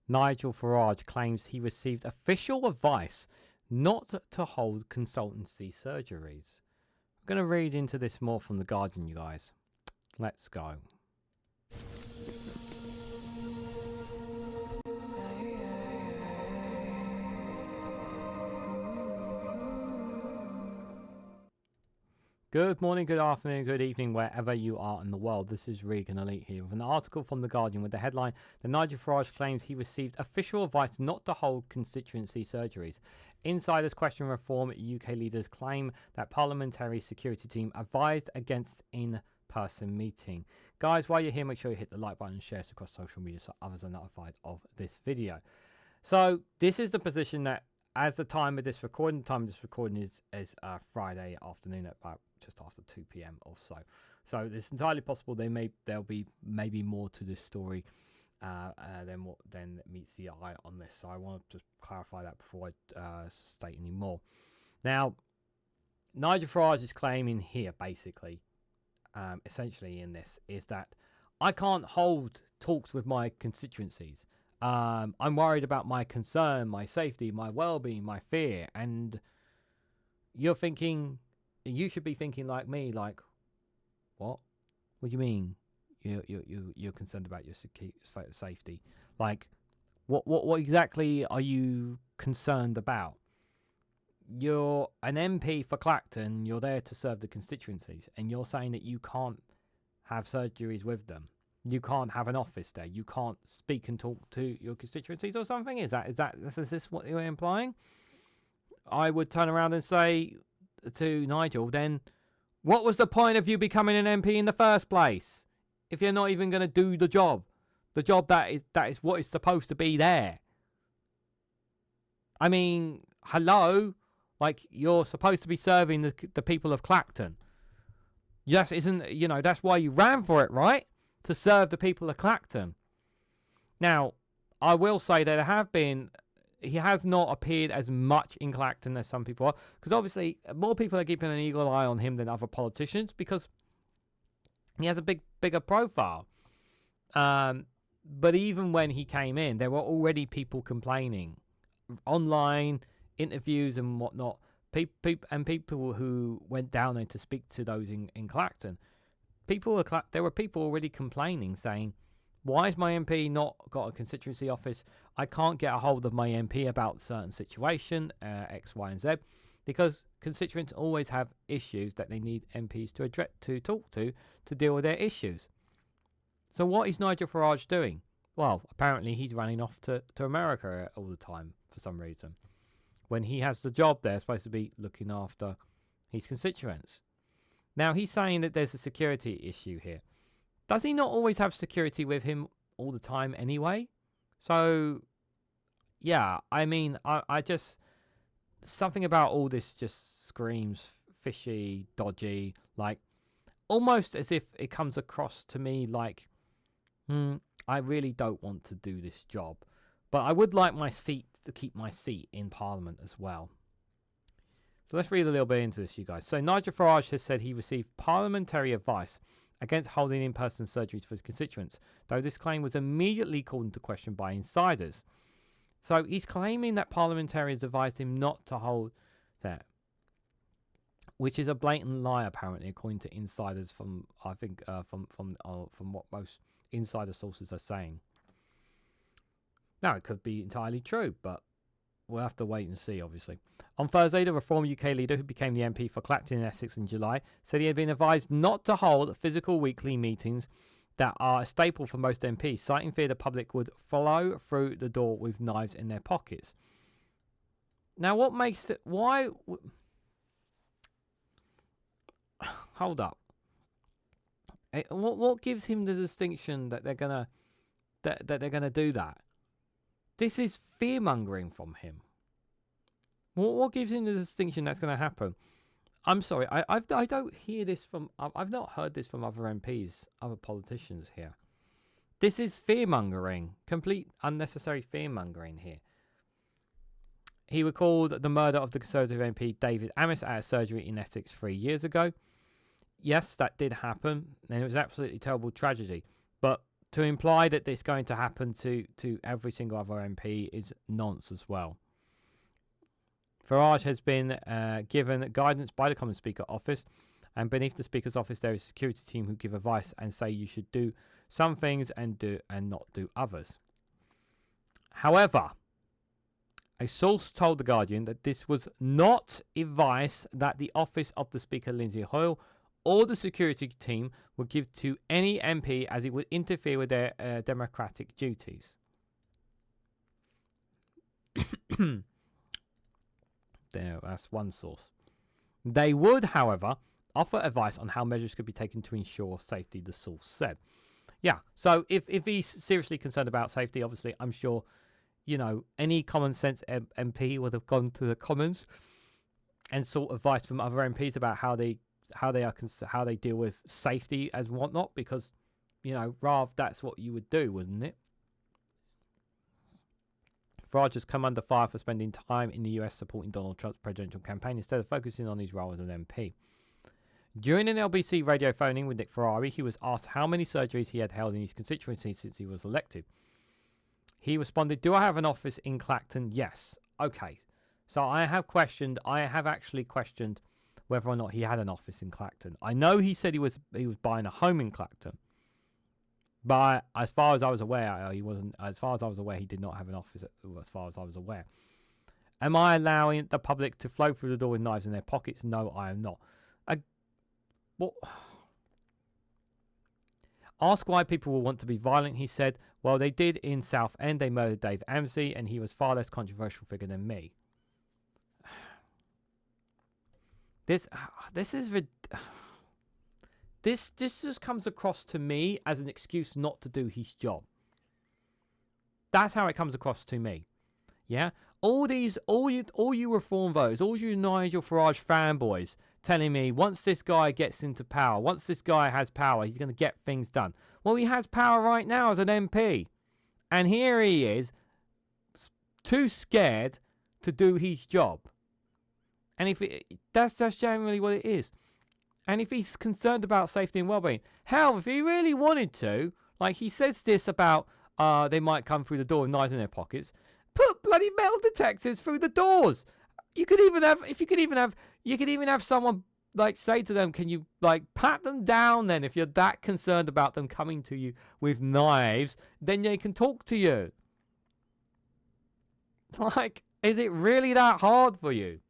Nigel Farage claims he received official advice not to hold consultancy surgeries. I'm going to read into this more from The Guardian, you guys. Let's go. Good morning, good afternoon, good evening, wherever you are in the world. This is Reganelite here with an article from The Guardian with the headline, "The Nigel Farage claims he received official advice not to hold constituency surgeries. Insiders question reform. UK leaders claim that parliamentary security team advised against in-person meeting." Guys, while you're here, make sure you hit the like button and share it across social media so others are notified of this video. So this is the position that, as the time of this recording, is Friday afternoon at about just after 2 p.m. or so. So it's entirely possible there'll be maybe more to this story than meets the eye on this. So I want to just clarify that before I state any more. Now, Nigel Farage is claiming here, basically, essentially in this, is that I can't hold talks with my constituencies. I'm worried about my concern, my safety, my well-being, my fear. And you're thinking, you should be thinking like me, like, what? What do you mean? You're concerned about your safety? Like, what exactly are you concerned about? You're an MP for Clacton. You're there to serve the constituencies, and you're saying that you can't have surgeries with them. You can't have an office there. You can't speak and talk to your constituencies or something. Is this what you're implying? I would turn around and say to Nigel, then what was the point of you becoming an MP in the first place if you're not even going to do the job that is what is supposed to be there? I mean, hello, like, you're supposed to be serving the people of Clacton. Yes, that's why you ran for it, right? To serve the people of Clacton. Now, I will say that he has not appeared as much in Clacton as some people are, because obviously more people are keeping an eagle eye on him than other politicians because he has a bigger profile. But even when he came in, there were already people complaining, online interviews and whatnot. People who went down there to speak to those in Clacton. There were people already complaining, saying, why has my MP not got a constituency office? I can't get a hold of my MP about a certain situation, X, Y, and Z, because constituents always have issues that they need MPs to talk to deal with their issues. So what is Nigel Farage doing? Well, apparently he's running off to America all the time for some reason, when he has the job there, supposed to be looking after his constituents. Now, he's saying that there's a security issue here. Does he not always have security with him all the time anyway? So, yeah, I mean, I just... something about all this just screams fishy, dodgy, like, almost as if it comes across to me like, I really don't want to do this job. But I would like to keep my seat in Parliament as well. So let's read a little bit into this, you guys. So Nigel Farage has said he received parliamentary advice against holding in-person surgeries for his constituents, though this claim was immediately called into question by insiders. So he's claiming that parliamentarians advised him not to hold that, which is a blatant lie, apparently, according to insiders from what most insider sources are saying. Now, it could be entirely true, but we'll have to wait and see, obviously. On Thursday, the Reform UK leader, who became the MP for Clacton in Essex in July, said he had been advised not to hold physical weekly meetings that are a staple for most MPs, citing fear the public would flow through the door with knives in their pockets. Now, what makes it... why... hold up. What gives him the distinction that they're gonna do that? This is fear-mongering from him. What gives him the distinction that's going to happen? I'm sorry, I don't hear this from... I've not heard this from other MPs, other politicians here. This is fear-mongering. Complete unnecessary fear-mongering here. He recalled the murder of the Conservative MP David Amess at a surgery in Essex 3 years ago. Yes, that did happen, and it was absolutely terrible tragedy. But to imply that it's going to happen to every single other MP is nonsense as well. Farage has been given guidance by the Common Speaker office, and beneath the Speaker's office there is a security team who give advice and say you should do some things and not do others. However, a source told The Guardian that this was not advice that the office of the Speaker, Lindsay Hoyle, or the security team would give to any MP, as it would interfere with their democratic duties. There, that's one source. They would, however, offer advice on how measures could be taken to ensure safety, the source said. Yeah, so if he's seriously concerned about safety, obviously, I'm sure, you know, any common sense MP would have gone to the Commons and sought advice from other MPs about how they deal with safety as whatnot, because, you know, rather that's what you would do, wouldn't it? Farage has come under fire for spending time in the US supporting Donald Trump's presidential campaign instead of focusing on his role as an MP. During an LBC radio phoning with Nick Ferrari, he was asked how many surgeries he had held in his constituency since he was elected. He responded, "Do I have an office in Clacton? Yes." Okay. So I have actually questioned whether or not he had an office in Clacton. I know he said he was buying a home in Clacton, but as far as I was aware, he wasn't. As far as I was aware, he did not have an office. As far as I was aware, am I allowing the public to flow through the door with knives in their pockets? No, I am not. What? Ask why people will want to be violent, he said. Well, they did in Southend. They murdered David Amess, and he was far less controversial figure than me. This just comes across to me as an excuse not to do his job. That's how it comes across to me. Yeah, all you reform voters, all you Nigel Farage fanboys, telling me once this guy gets into power, once this guy has power, he's going to get things done. Well, he has power right now as an MP, and here he is, too scared to do his job. And that's generally what it is. And if he's concerned about safety and well-being, hell, if he really wanted to, like he says this about they might come through the door with knives in their pockets, put bloody metal detectors through the doors. You could even have someone like say to them, can you like pat them down then if you're that concerned about them coming to you with knives, then they can talk to you. Like, is it really that hard for you?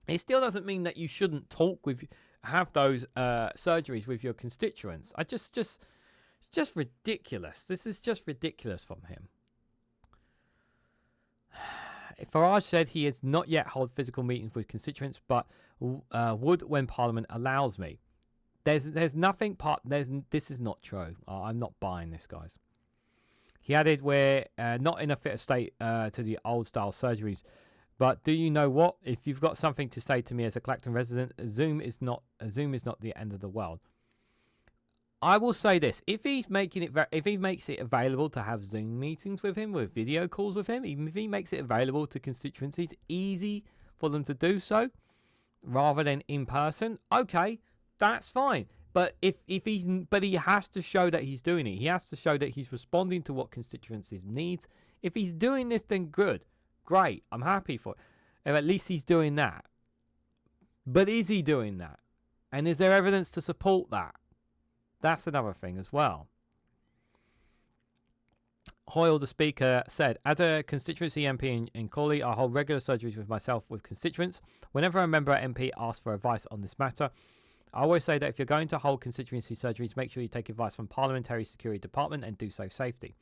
It still doesn't mean that you shouldn't have those surgeries with your constituents. It's just ridiculous. This is just ridiculous from him. Farage said he has not yet held physical meetings with constituents, but would when Parliament allows me. There's nothing. This is not true. I'm not buying this, guys. He added, "We're not in a fit of state to the old style surgeries. But do you know what? If you've got something to say to me as a Clacton resident, Zoom is not the end of the world." I will say this: if he makes it available to have Zoom meetings with him, with video calls with him, even if he makes it available to constituencies, easy for them to do so, rather than in person, okay, that's fine. But he has to show that he's doing it. He has to show that he's responding to what constituencies needs. If he's doing this, then good. Great, I'm happy for it. If at least he's doing that. But is he doing that? And is there evidence to support that? That's another thing as well. Hoyle, the Speaker, said, "As a constituency MP in Crawley, I hold regular surgeries with myself with constituents. Whenever a member MP asks for advice on this matter, I always say that if you're going to hold constituency surgeries, make sure you take advice from Parliamentary Security Department and do so safely."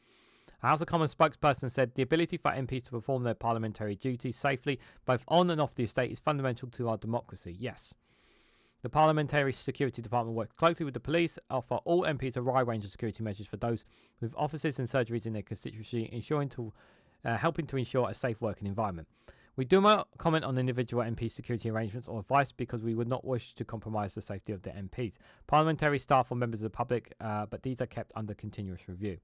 A House of Commons spokesperson said the ability for MPs to perform their parliamentary duties safely, both on and off the estate, is fundamental to our democracy. Yes. The Parliamentary Security Department works closely with the police, offer all MPs a wide range of security measures for those with offices and surgeries in their constituency, helping to ensure a safe working environment. We do not comment on individual MP security arrangements or advice because we would not wish to compromise the safety of the MPs, parliamentary staff or members of the public, but these are kept under continuous review.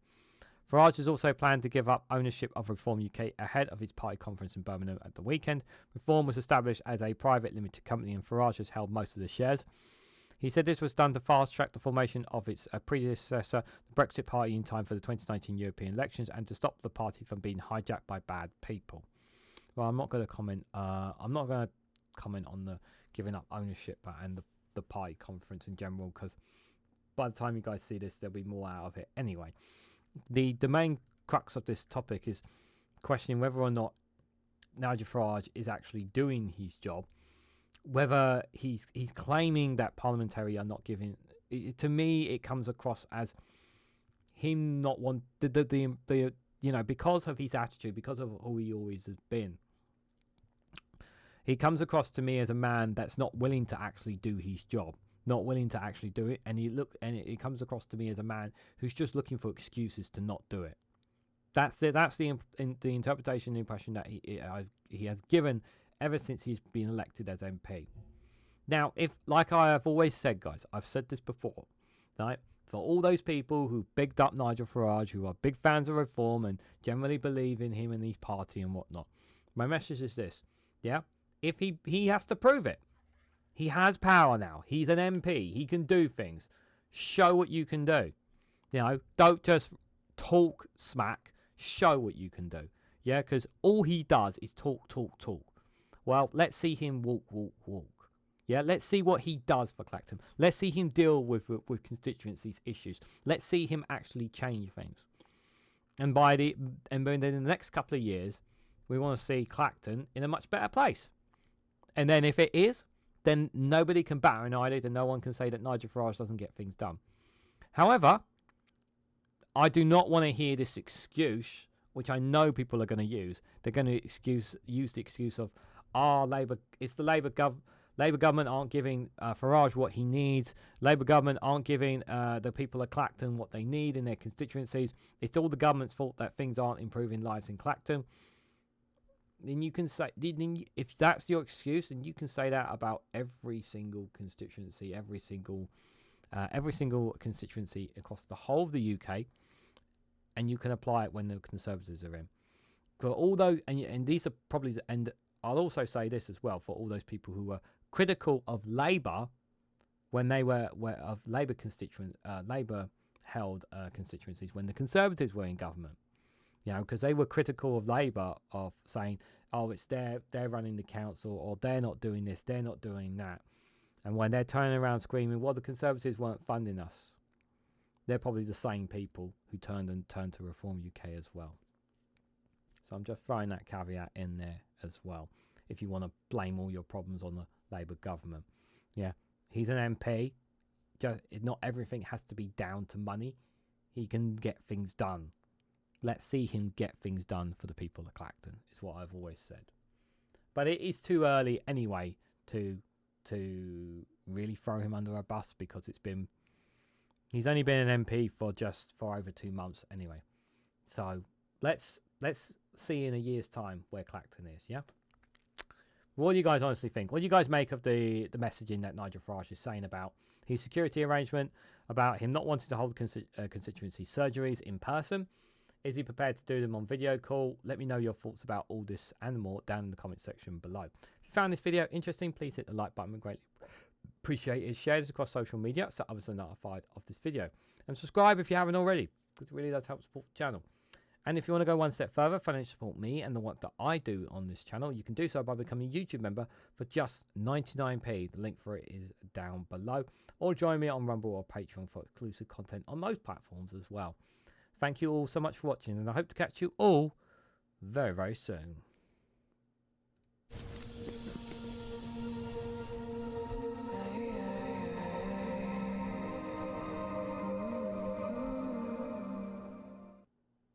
Farage has also planned to give up ownership of Reform UK ahead of its party conference in Birmingham at the weekend. Reform was established as a private limited company and Farage has held most of the shares. He said this was done to fast-track the formation of its predecessor, the Brexit Party, in time for the 2019 European elections and to stop the party from being hijacked by bad people. Well, I'm not going to comment. I'm not going to comment on the giving up ownership and the party conference in general, because by the time you guys see this, there'll be more out of it anyway. The main crux of this topic is questioning whether or not Nigel Farage is actually doing his job, whether he's claiming that parliamentary are not giving. To me, it comes across as him not want the because of his attitude, because of who he always has been. He comes across to me as a man that's not willing to actually do his job, not willing to actually do it, and it comes across to me as a man who's just looking for excuses to not do it. That's the interpretation, the impression that he has given ever since he's been elected as MP. Now, if, like I have always said, guys, I've said this before, right? For all those people who bigged up Nigel Farage, who are big fans of reform and generally believe in him and his party and whatnot, my message is this, yeah? If he has to prove it. He has power now. He's an MP. He can do things. Show what you can do. Don't just talk smack. Show what you can do. Yeah, because all he does is talk. Well, let's see him walk. Yeah, let's see what he does for Clacton. Let's see him deal with constituencies issues. Let's see him actually change things. And in the next couple of years, we want to see Clacton in a much better place. And then if it is, then nobody can batter an eyelid and no one can say that Nigel Farage doesn't get things done. However, I do not want to hear this excuse, which I know people are going to use. They're going to use the excuse of, it's the Labour government aren't giving Farage what he needs. Labour government aren't giving the people of Clacton what they need in their constituencies. It's all the government's fault that things aren't improving lives in Clacton. Then you can say, if that's your excuse, then you can say that about every single constituency, every single constituency across the whole of the UK, and you can apply it when the Conservatives are in. For all those, and these are probably, and I'll also say this as well, for all those people who were critical of Labour when they were of Labour Labour held constituencies when the Conservatives were in government. Because they were critical of Labour, of saying, it's they're running the council, or they're not doing this, they're not doing that. And when they're turning around screaming, well, the Conservatives weren't funding us, they're probably the same people who turned to Reform UK as well. So I'm just throwing that caveat in there as well, if you want to blame all your problems on the Labour government. Yeah, he's an MP. Not everything has to be down to money. He can get things done. Let's see him get things done for the people of Clacton, is what I've always said. But it is too early anyway to really throw him under a bus, because he's only been an MP for over 2 months anyway. So let's see in a year's time where Clacton is, yeah? What do you guys honestly think? What do you guys make of the messaging that Nigel Farage is saying about his security arrangement, about him not wanting to hold constituency surgeries in person? Is he prepared to do them on video call? Let me know your thoughts about all this and more down in the comment section below. If you found this video interesting, please hit the like button. We greatly appreciate it. Share this across social media so others are notified of this video. And subscribe if you haven't already, because it really does help support the channel. And if you want to go one step further, financially support me and the work that I do on this channel, you can do so by becoming a YouTube member for just 99p. The link for it is down below. Or join me on Rumble or Patreon for exclusive content on those platforms as well. Thank you all so much for watching, and I hope to catch you all very, very soon.